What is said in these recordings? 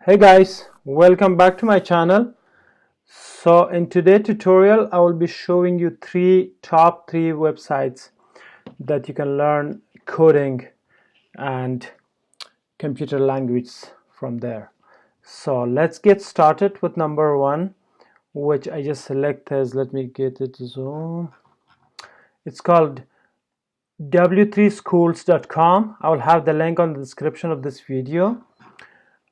Hey guys, welcome back to my channel. So in today's tutorial I will be showing you top three websites that you can learn coding and computer language from there. So let's get started with number one, which I just select as, let me get it zoom. It's called w3schools.com. I will have the link on the description of this video.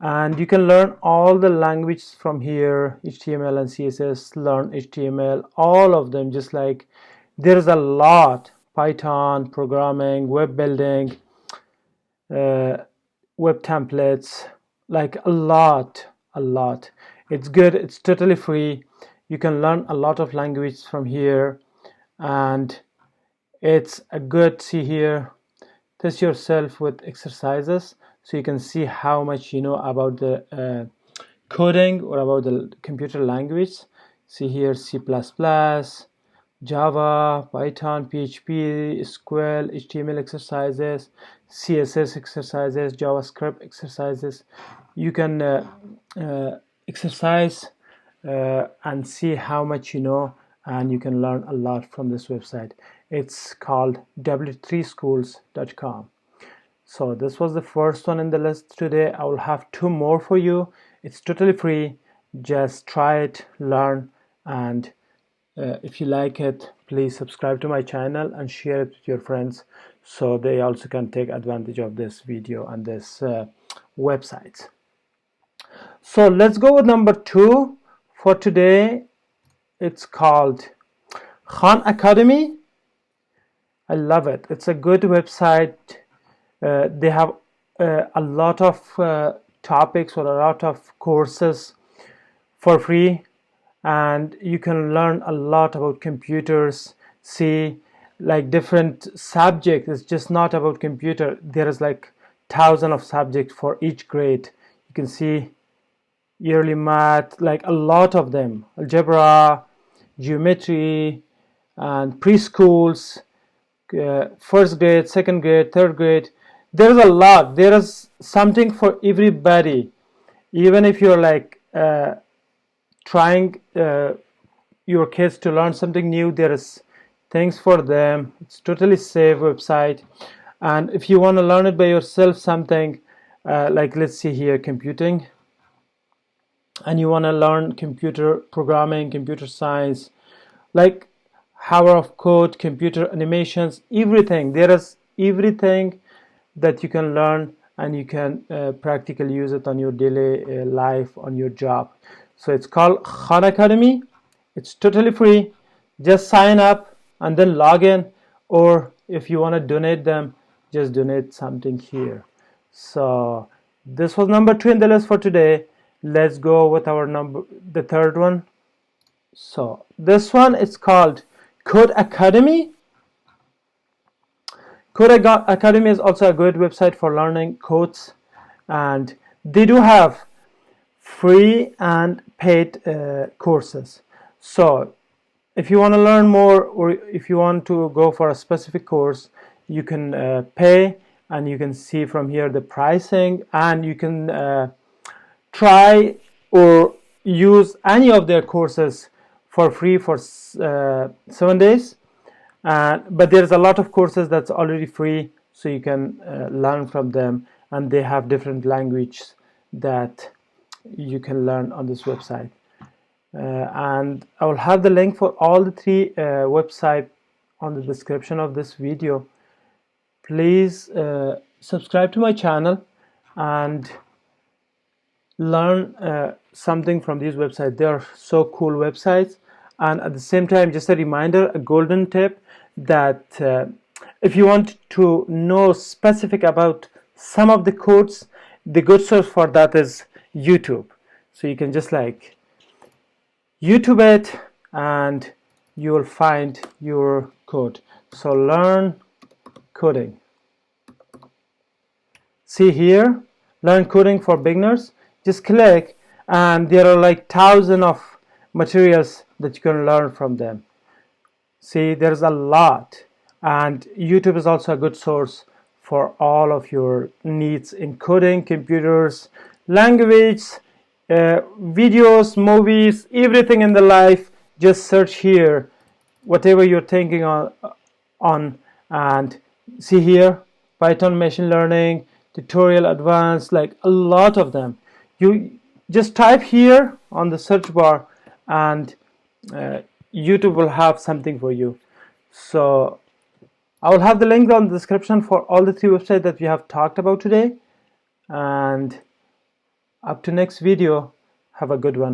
And you can learn all the languages from here: HTML and CSS, learn HTML, all of them. Just like there's a lot: Python, programming, web building, uh, web templates, like a lot. It's good, it's totally free. You can learn a lot of language from here, and it's a good, see here, test yourself with exercises so you can see how much you know about the coding or about the computer language. See here: C++, Java, Python, PHP, SQL, HTML exercises, CSS exercises, JavaScript exercises. You can exercise and see how much you know, and you can learn a lot from this website. It's called w3schools.com. So this was the first one in the list today. I will have two more for you. It's totally free. Just try it, learn, and if you like it, please subscribe to my channel and share it with your friends so they also can take advantage of this video and this website. So let's go with number two for today. It's called Khan Academy. I love it. It's a good website. They have a lot of topics or a lot of courses for free, and you can learn a lot about computers. See, like different subjects. It's just not about computer. There is like thousands of subjects for each grade. You can see yearly math, like a lot of them: algebra, geometry, and preschools, first grade, second grade, third grade. There's a lot. There is something for everybody. Even if you're like trying your kids to learn something new, there is things for them. It's totally safe website. And if you want to learn it by yourself, something like, let's see here, computing, and you want to learn computer programming, computer science, like hour of code, computer animations, everything. There is everything that you can learn, and you can practically use it on your daily life, on your job. So it's called Khan Academy. It's totally free. Just sign up and then log in, or if you want to donate them, just donate something here. So this was number two in the list for today. Let's go with the third one. So this one is called Code Academy. Code Academy is also a good website for learning codes, and they do have free and paid courses. So if you want to learn more, or if you want to go for a specific course, you can pay, and you can see from here the pricing, and you can try or use any of their courses for free for 7 days. But there's a lot of courses that's already free, so you can learn from them, and they have different languages that you can learn on this website. And I will have the link for all the three websites on the description of this video. Please subscribe to my channel and learn something from these websites. They are so cool websites. And at the same time, just a reminder, a golden tip, that if you want to know specific about some of the codes, the good source for that is YouTube. So you can just like YouTube it, and you will find your code. So learn coding. See here, learn coding for beginners. Just click, and there are like thousands of materials that you can learn from them. See, there's a lot, and YouTube is also a good source for all of your needs in coding, computers, language, videos, movies, everything in the life. Just search here whatever you're thinking on and see here Python machine learning tutorial advanced, like a lot of them. You just type here on the search bar and YouTube will have something for you. So I will have the link on the description for all the 3 websites that we have talked about today. And up to next video, have a good one.